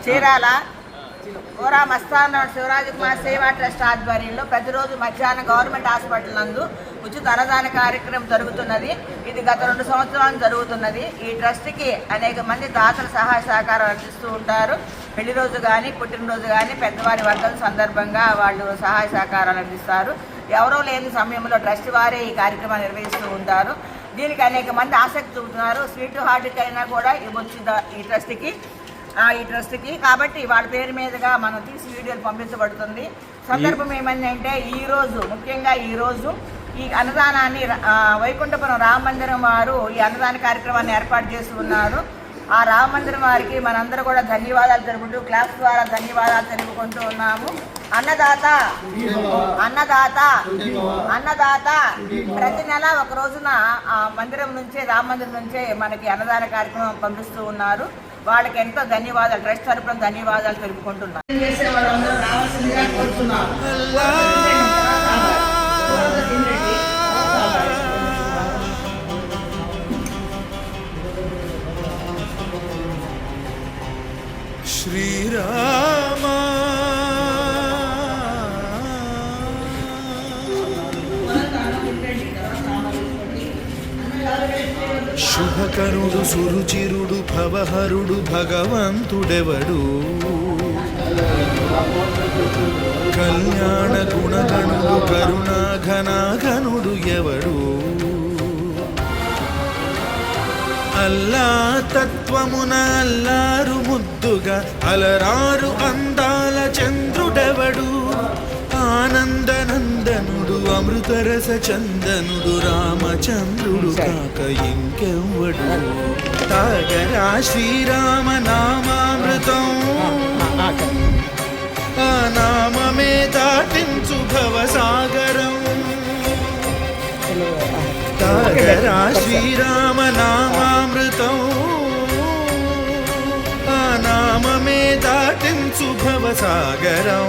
చీరాల కోరా మస్తాన్ శివరాజ్ కుమార్ సేవా ట్రస్ట్ ఆధ్వర్యంలో ప్రతిరోజు మధ్యాహ్నం గవర్నమెంట్ హాస్పిటల్ నందు ఉచిత అన్నదాన కార్యక్రమం జరుగుతున్నది. ఇది గత 2 సంవత్సరాలు జరుగుతున్నది. ఈ ట్రస్ట్కి అనేక మంది దాతలు సహాయ సహకారాలు అందిస్తూ ఉంటారు. పెళ్లి రోజు కానీ పుట్టినరోజు కానీ పెద్దవారి వర్ధన సందర్భంగా వాళ్ళు సహాయ సహకారాలు అందిస్తారు. ఎవరో లేని సమయంలో ట్రస్ట్ వారే ఈ కార్యక్రమాన్ని నిర్వహిస్తూ ఉంటారు. దీనికి అనేక మంది ఆసక్తి చూపుతున్నారు. స్వీట్ హార్ట్కైనా కూడా ఇవ్వచ్చు ఈ ట్రస్ట్కి కాబట్టి వాళ్ళ పేరు మీదుగా మనం తీసి వీడియోలు పంపించబడుతుంది. సందర్భం ఏమని అంటే ముఖ్యంగా ఈరోజు ఈ అన్నదానాన్ని వైకుంఠపురం రామ మందిరం వారు ఈ అన్నదాన కార్యక్రమాన్ని ఏర్పాటు చేసి ఉన్నారు. ఆ రామ మందిరం వారికి మనందరూ కూడా ధన్యవాదాలు తెలుపుతూ క్లాస్ ద్వారా ధన్యవాదాలు తెలుపుకుంటూ ఉన్నాము. అన్నదాత ప్రతి నెల ఒక రోజున రామ మందిరం నుంచే మనకి అన్నదాన కార్యక్రమం పంపిస్తూ ఉన్నారు. వాళ్ళకి ఎంతో ధన్యవాదాలు, ట్రస్ట్ తరపున ధన్యవాదాలు తెలుపుకుంటున్నాను. శ్రీరామ శుభకరుడు సురుచిరుడు భవహరుడు భగవంతుడెవడు కళ్యాణ గుణగణుడు కరుణాఘనాఘనుడు ఎవడు అల్లా తత్వమున అల్లారు ముద్దుగా అలరారు అందాల చంద్రుడెవడు ఆనందనందనుడు అమృతరస చందనుడు రామచంద్రుడు కాక ఇంకెవ్వడు తాగరా శ్రీరామ నామామృతం ఆ నామమే దాటించు భవసాగరం తాగరా శ్రీరామ నామామృతం ఆ నామమే దాటించు భవసాగరం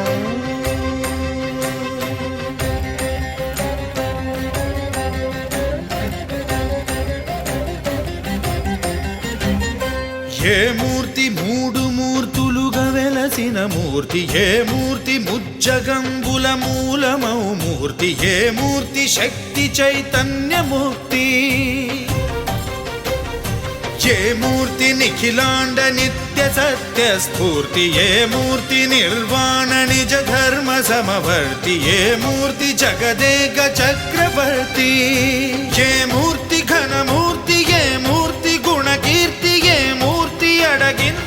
ఏ మూర్తి 3 మూర్తులుగా వెలసిన మూర్తి ఏ మూర్తి ముజ్జగంబుల మూలమౌ మూర్తి ఏ మూర్తి శక్తి చైతన్యముక్తి ఏ మూర్తి నిఖిలాండ నిత్య సత్య స్ఫూర్తి ఏ మూర్తి నిర్వాణ నిజ ధర్మ సమవర్తి ఏ మూర్తి జగదేక చక్రవర్తి ఏ మూర్తి ఘనమూర్తి ఏ మూర్తి గుణకీర్తి ఏ మూర్తి అడగిన